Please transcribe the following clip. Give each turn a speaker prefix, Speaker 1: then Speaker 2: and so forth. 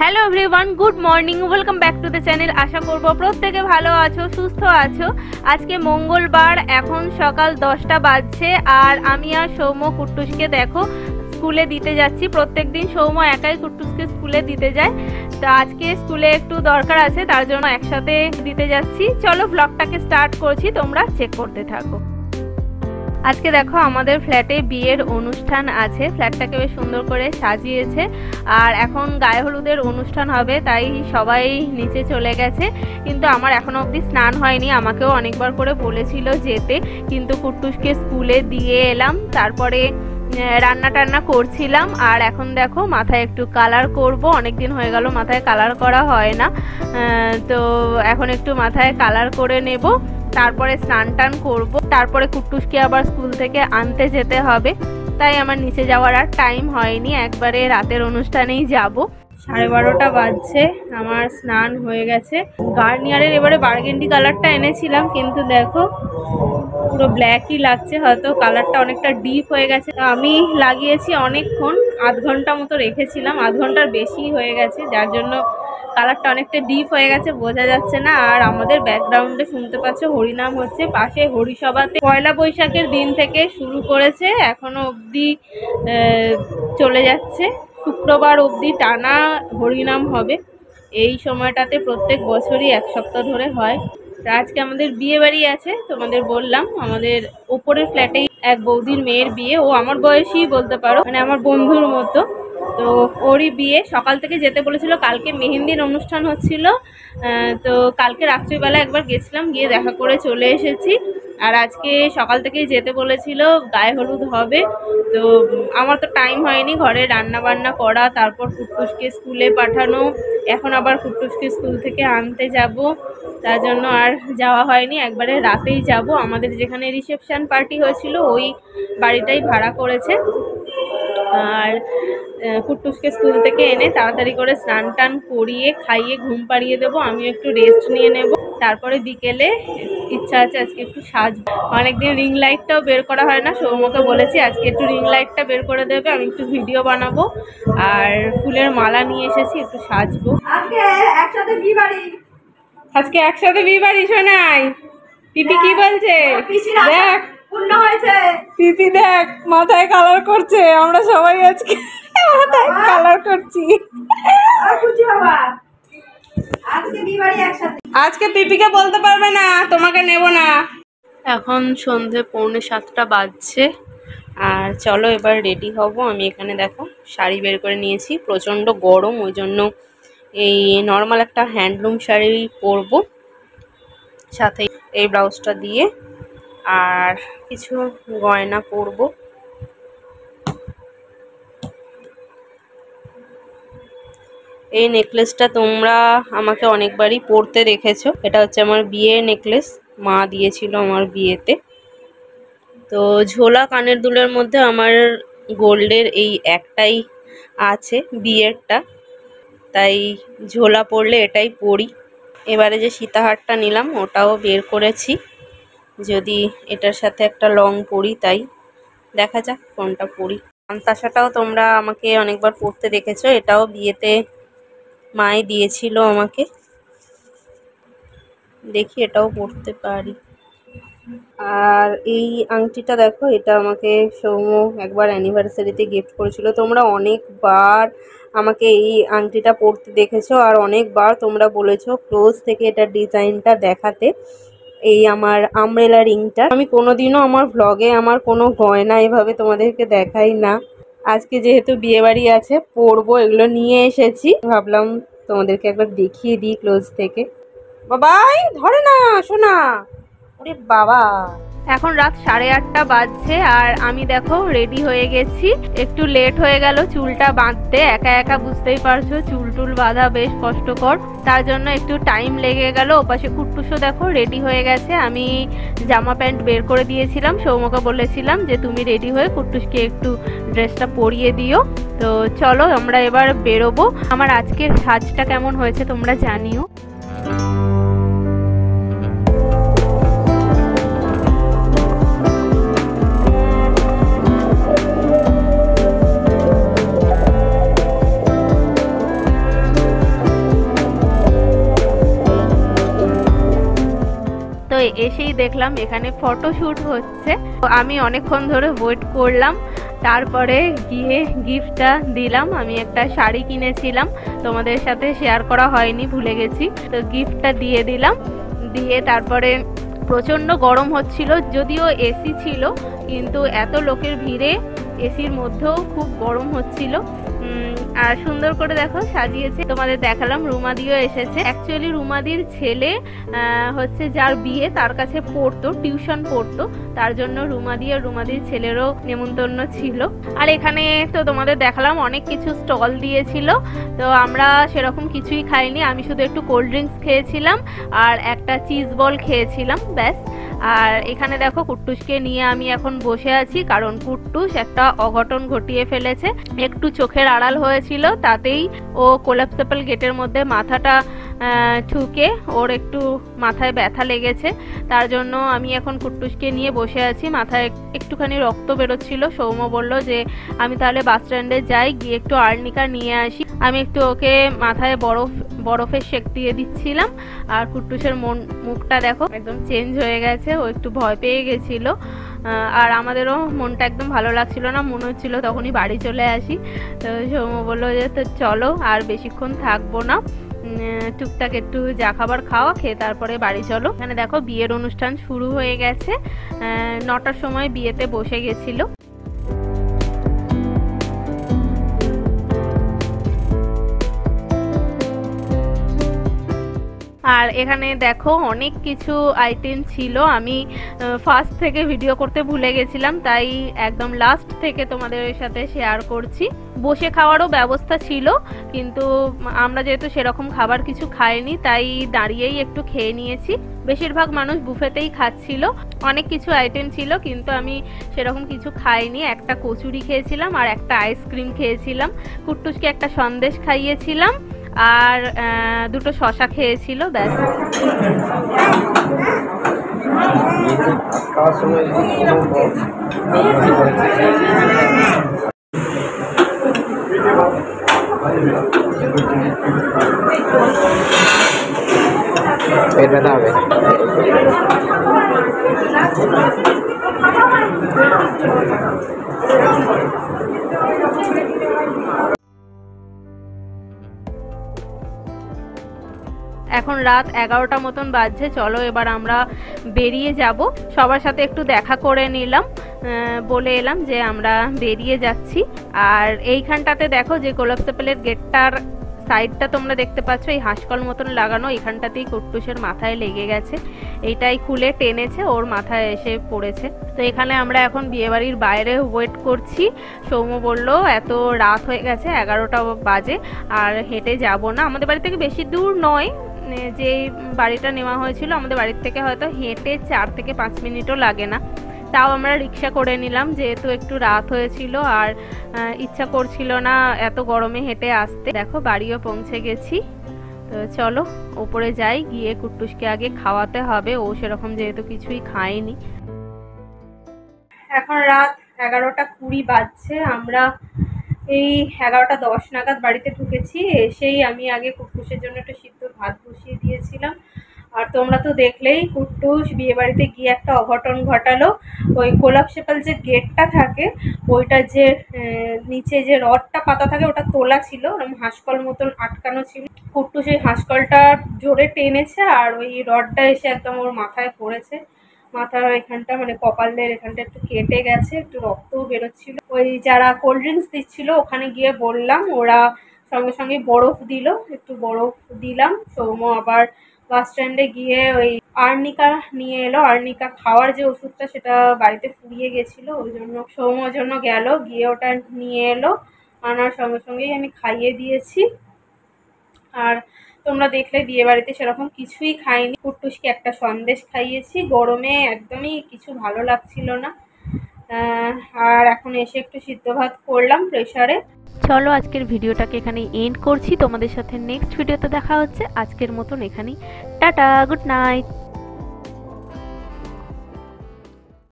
Speaker 1: Hello everyone, good morning, welcome back to the channel. আশা করব প্রত্যেকে ভালো আছো, সুস্থ আছো। আজকে মঙ্গলবার, এখন সকাল 10টা বাজছে আর আমি আর সৌম্য কুট্টুসকে দেখো স্কুলে দিতে যাচ্ছি। প্রত্যেকদিন সৌম্য একাই কুট্টুসকে স্কুলে দিতে যায়, তো আজকে স্কুলে একটু দরকার আছে, তার জন্য একসাথে দিতে যাচ্ছি। চলো ব্লগটাকে স্টার্ট করছি, তোমরা চেক করতে থাকো। আজকে দেখো আমাদের ফ্ল্যাটে বিয়ের অনুষ্ঠান আছে, ফ্ল্যাটটাকে বেশ সুন্দর করে সাজিয়েছে আর এখন গায়ে হলুদের অনুষ্ঠান হবে, তাই সবাই নিচে চলে গেছে। কিন্তু আমার এখনো অবধি স্নান হয়নি, আমাকেও অনেকবার করে বলেছিল যেতে, কিন্তু কুট্টুসকে স্কুলে দিয়ে এলাম, তারপরে রান্না টান্না করছিলাম। আর এখন দেখো মাথায় একটু কালার করব, অনেকদিন হয়ে গেল মাথায় কালার করা হয় না, তো এখন একটু মাথায় কালার করে নেব, তারপরে স্নান টান করবো, তারপরে কুট্টুসকে আবার স্কুল থেকে আনতে যেতে হবে, তাই আমার নিচে যাওয়ার আর টাইম হয়নি, একবারে রাতের অনুষ্ঠানেই যাব। 12:30 বাজছে, আমার স্নান হয়ে গেছে। গার্নিয়ারের এবারে বার্গেন্ডি কালারটা এনেছিলাম, কিন্তু দেখো পুরো ব্ল্যাকই লাগছে, হয়তো কালারটা অনেকটা ডিপ হয়ে গেছে। আমি লাগিয়েছি অনেকক্ষণ, আধ ঘন্টা মতো রেখেছিলাম, আধ ঘন্টার বেশি হয়ে গেছে, যার জন্য কালারটা অনেকটা ডিপ হয়ে গেছে, বোঝা যাচ্ছে না। আর আমাদের ব্যাকগ্রাউন্ডে শুনতে পাচ্ছ হরিনাম হচ্ছে, পাশে হরিসভাতে পয়লা বৈশাখের দিন থেকে শুরু করেছে, এখনো অবধি চলে যাচ্ছে, শুক্রবার অবধি টানা হরিনাম হবে। এই সময়টাতে প্রত্যেক বছরই এক সপ্তাহ ধরে হয়। আজকে আমাদের বিয়ে বাড়ি আছে, তোমাদের বললাম, আমাদের ওপরের ফ্ল্যাটেই এক বৌদির মেয়ের বিয়ে, ও আমার বয়সী বলতে পারো, মানে আমার বন্ধুর মতো। তো ওরই বিয়ে, সকাল থেকে যেতে বলেছিল, কালকে মেহেন্দির অনুষ্ঠান হচ্ছিল, তো কালকে রাত্রিবেলা একবার গেছিলাম, গিয়ে দেখা করে চলে এসেছি। আর আজকে সকাল থেকেই যেতে বলেছিল, গায়ে হলুদ হবে, তো আমার তো টাইম হয়নি ঘরে রান্না বান্না করা, তারপর কুট্টুসকে স্কুলে পাঠানো, এখন আবার কুট্টুসকে স্কুল থেকে আনতে যাব, তার জন্য আর যাওয়া হয়নি, একবারে রাতেই যাব। আমাদের যেখানে রিসেপশন পার্টি হয়েছিল ওই বাড়িটাই ভাড়া করেছে। আর কুট্টুসকে স্কুল থেকে এনে তাড়াতাড়ি করে স্নান টান করিয়ে খাইয়ে ঘুম পাড়িয়ে দেবো, আমি একটু রেস্ট নিয়ে নেব, তারপরে বিকেলে ইচ্ছা আছে আজকে একটু সাজবো। অনেকদিন রিং লাইটটাও বের করা হয় না, সৌম্যকে বলেছি আজকে একটু রিং লাইটটা বের করে দেবে, আমি একটু ভিডিও বানাবো। আর ফুলের মালা নিয়ে এসেছি, একটু সাজবো। আজকে একসাথে বিয়ে বাড়ি শোনাই। পিপি কি বলছে দেখ, পূর্ণ হয়েছে। পিপি দেখ মাথায় কালার করছে, আমরা সবাই আজকে মাথায় কালার করছি। আজকে পিপিকে বলতে পারবে না তোমাকে নেব না। এখন সন্ধে 6:45 বাজছে, আর চলো এবার রেডি হব। আমি এখানে দেখো শাড়ি বের করে নিয়েছি, প্রচণ্ড গরম, ওই জন্য এই নর্মাল একটা হ্যান্ডলুম শাড়ি পরবো, সাথে এই ব্লাউজটা দিয়ে, আর কিছু গয়না পরবো। এই নেকলেসটা তোমরা আমাকে অনেকবারই পরতে দেখেছো, এটা হচ্ছে আমার বিয়ের নেকলেস, মা দিয়েছিল আমার বিয়েতে। তো ঝোলা কানের দুলের মধ্যে আমার গোল্ডের এই একটাই আছে, বিয়েরটা, তাই ঝোলা পরলে এটাই পরি। এবারে যে সীতাহারটা নিলাম ওটাও বের করেছি, যদি এটার সাথে একটা লং পরি, তাই দেখা যাক কোনটা পরি। আন্তাসাটাও তোমরা আমাকে অনেকবার পরতে দেখেছো, এটাও বিয়েতে মাই দিয়েছিল আমাকে, দেখি এটাও পরতে পারি। আর এই আংটিটা দেখো, এটা আমাকে সৌম্য একবার অ্যানিভার্সারিতে গিফট করেছিল। তোমরা অনেকবার আমাকে এই আংটিটা পরতে দেখেছো, আর অনেকবার তোমরা বলেছো ক্লোজ থেকে এটার ডিজাইনটা দেখাতে। এই আমার আমব্রেলা রিংটা, আমি কোনোদিনও আমার ভ্লগে আমার কোনো গয়না এভাবে তোমাদেরকে দেখাই না, আজকে যেহেতু বিয়ে বাড়ি আছে পরবো, এগুলো নিয়ে এসেছি, ভাবলাম তোমাদেরকে একবার দেখিয়ে দিই ক্লোজ থেকে। বাবাই ধরে না শোনা, ওরে বাবা। এখন রাত 8:30 বাজছে, আর আমি দেখো রেডি হয়ে গেছি, একটু লেট হয়ে গেল চুলটা বাঁধতে, একা একা বুঝতেই পারছো চুল টুল বাঁধা বেশ কষ্টকর, তার জন্য একটু টাইম লেগে গেল। ওপাশে কুট্টুসও দেখো রেডি হয়ে গেছে, আমি জামা প্যান্ট বের করে দিয়েছিলাম, সৌম্যকে বলেছিলাম যে তুমি রেডি হয়ে কুট্টুসকে একটু ড্রেসটা পরিয়ে দিও। তো চলো আমরা এবার বেরোবো। আমার আজকের সাজটা কেমন হয়েছে তোমরা জানিও। এসেই দেখলাম এখানে ফটোশ্যুট হচ্ছে। তো আমি অনেকক্ষণ ধরে ওয়েট করলাম, তারপরে গিয়ে গিফটটা দিলাম। আমি একটা শাড়ি কিনেছিলাম, তোমাদের সাথে শেয়ার করা হয়নি, ভুলে গেছি। তো গিফটটা দিয়ে দিলাম, দিয়ে তারপরে প্রচণ্ড গরম হচ্ছিল, যদিও এসি ছিল কিন্তু এত লোকের ভিড়ে এসির মধ্যেও খুব গরম হচ্ছিল। আর সুন্দর করে দেখো সাজিয়েছে, তোমাদের দেখালাম। রুমাদিও এসেছে। অ্যাকচুয়ালি রুমাদির ছেলে হচ্ছে যার বিয়ে, তার কাছে পড়তো, টিউশন পড়তো, তার জন্য রুমাদি আর রুমাদির ছেলেরও নেমন্তন্ন ছিল। আর এখানে তো তোমাদের দেখালাম অনেক কিছু স্টল দিয়েছিল, তো আমরা সেরকম কিছুই খাইনি। আমি শুধু একটু কোল্ড ড্রিঙ্কস খেয়েছিলাম আর একটা চিজ বল খেয়েছিলাম, ব্যাস। আর এখানে দেখো কুট্টুসকে নিয়ে আমি এখন বসে আছি, কারণ কুট্টুস একটা অঘটন ঘটিয়ে ফেলেছে। একটু চোখের আড়াল হয়েছিল, তাতেই ও কোলাপসেবল গেটের মধ্যে মাথাটা ঠুকে ওর একটু মাথায় ব্যথা লেগেছে। তার জন্য আমি এখন কুট্টুসকে নিয়ে বসে আছি। মাথায় একটুখানি রক্ত বেরোচ্ছিল। সৌম্য বলল যে আমি তাহলে বাস স্ট্যান্ডে যাই, গিয়ে একটু আর্নিকা নিয়ে আসি। আমি একটু ওকে মাথায় বরফের শেক দিয়ে দিচ্ছিলাম। আর কুট্টুসের মুখটা দেখো একদম চেঞ্জ হয়ে গেছে, ও একটু ভয় পেয়ে গেছিল। আর আমাদেরও মনটা একদম ভালো লাগছিল না, মনে হচ্ছিল তখনই বাড়ি চলে আসি। তো সৌম্য বললো যে তো চলো, আর বেশিক্ষণ থাকবো না, টুকটাক একটু যা খাবার খাওয়া খেয়ে তারপরে বাড়ি চলো। এখানে দেখো বিয়ের অনুষ্ঠান শুরু হয়ে গেছে। 9টার সময় বিয়েতে বসে গেছিল। আর এখানে দেখো অনেক কিছু আইটেম ছিল। আমি ফার্স্ট থেকে ভিডিও করতে ভুলে গেছিলাম, তাই একদম লাস্ট থেকে তোমাদের সাথে শেয়ার করছি। বসে খাওয়ারও ব্যবস্থা ছিল, কিন্তু আমরা যেহেতু সেরকম খাবার কিছু খাইনি, তাই দাঁড়িয়েই একটু খেয়ে নিয়েছি। বেশিরভাগ মানুষ বুফেতেই খাচ্ছিল। অনেক কিছু আইটেম ছিল, কিন্তু আমি সেরকম কিছু খাইনি। একটা কচুরি খেয়েছিলাম আর একটা আইসক্রিম খেয়েছিলাম। কুট্টুসকে একটা সন্দেশ খাইয়েছিলাম আর দুটো শশা খেয়েছিল, ব্যাস।
Speaker 2: পেট ব্যথা হবে।
Speaker 1: এখন রাত 11টা মতন বাজছে। চলো এবার আমরা বেরিয়ে যাব। সবার সাথে একটু দেখা করে নিলাম, বলে এলাম যে আমরা বেরিয়ে যাচ্ছি। আর এইখানটাতে দেখো যে কোলাপসেবলের গেটটার সাইডটা তোমরা দেখতে পাচ্ছ, এই হাঁসকল মতন লাগানো, এখানটাতেই কুট্টুসের মাথায় লেগে গেছে। এইটাই খুলে টেনেছে, ওর মাথায় এসে পড়েছে। তো এখানে আমরা এখন বিয়েবাড়ির বাইরে ওয়েট করছি। সৌম্য বলল এত রাত হয়ে গেছে, 11টা বাজে, আর হেঁটে যাব না। আমাদের বাড়ি থেকে বেশি দূর নয়, যে বাড়িটা নেওয়া হয়েছিল আমাদের বাড়ির থেকে হয়তো হেঁটে 4 থেকে 5 মিনিটও লাগে না। তাও আমরা রিক্সা করে নিলাম, যেহেতু একটু রাত হয়েছিল আর ইচ্ছা করছিল না এত গরমে হেঁটে আসতে। দেখো বাড়িও পৌঁছে গেছি। তো চলো উপরে যাই, গিয়ে কুট্টুসকে আগে খাওয়াতে হবে, ও সেরকম যেহেতু কিছুই খায়নি। এখন রাত 11টা 20 বাজছে। আমরা এই 11টা 10 নাগাদ বাড়িতে ঢুকেছি। এসেই আমি আগে কুট্টুসের জন্য একটা সিদ্ধ ভাত বসিয়ে দিয়েছিলাম। আর তোমরা তো দেখলেই কুট্টুস বিয়ে বাড়িতে গিয়ে একটা অঘটন ঘটালো। ওই কোলাপসেবল যে গেটটা থাকে, ওইটা যে নিচে যে রডটা পাতা থাকে ওটা তোলা ছিল, ওরকম হাঁসকল মতন আটকানো ছিল। কুট্টুস সেই হাঁসকলটা জোরে টেনেছে আর ওই রডটা এসে একদম ওর মাথায় পড়েছে। মাথার এখানটা মানে কপালের এখানটা একটু কেটে গেছে, একটু রক্তও বেরোচ্ছিল। ওই যারা কোল্ড ড্রিঙ্কস দিচ্ছিল ওখানে গিয়ে বললাম, ওরা সঙ্গে সঙ্গে বরফ দিল, একটু বরফ দিলাম। সৌম্য আবার বাস স্ট্যান্ডে গিয়ে ওই আর্নিকা নিয়ে এলো। আর্নিকা খাওয়ার যে ওষুধটা সেটা বাড়িতে ফুরিয়ে গেছিলো, ওই জন্য সৌম্যর জন্য গেল, গিয়ে ওটা নিয়ে এলো। আনার সঙ্গে সঙ্গেই আমি খাইয়ে দিয়েছি। আর তোমরা দেখলে বিয়ে বাড়িতে সেরকম কিছুই খাইনি। কুট্টুসকে একটা সন্দেশ খাইয়েছি, গরমে একদমই কিছু ভালো লাগছিল না। আর এখন এসে একটু সিদ্ধ ভাত করলাম প্রেসারে। চলো আজকের ভিডিওটাকে এখানে এন্ড করছি। তোমাদের সাথে নেক্সট ভিডিওতে দেখা হচ্ছে। আজকের মতন এখানেই টাটা, গুড নাইট।